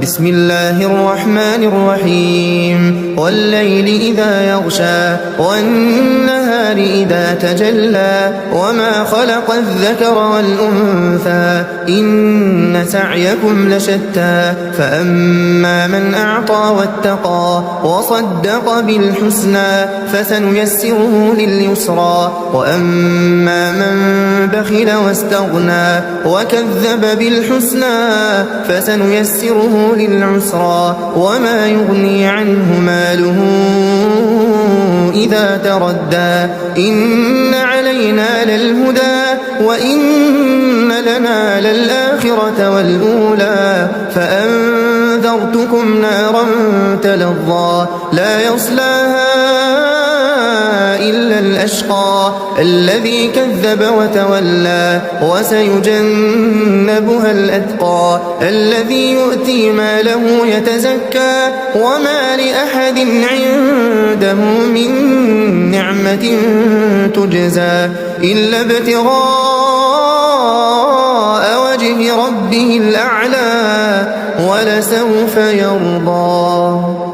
بسم الله الرحمن الرحيم والليل إذا يغشى والنهار إذا تجلى وما خلق الذكر والأنثى إن سعيكم لشتى فأما من أعطى واتقى وصدق بالحسنى فسنيسره لليسرى وأما من بخل واستغنى وكذب بالحسنى فسنيسره للعسرى وما يغني عنه ماله إذا تردى إن علينا للهدى وإن لنا للآخرة والأولى فأنذرتكم نارا تلظى لا يصلاها إلا الأشقى الذي كذب وتولى وسيجنبها الأتقى الذي يؤتي ماله يتزكى وما لأحد عنده من نعمة تجزى إلا ابتغاء وجه ربه الأعلى ولسوف يرضى.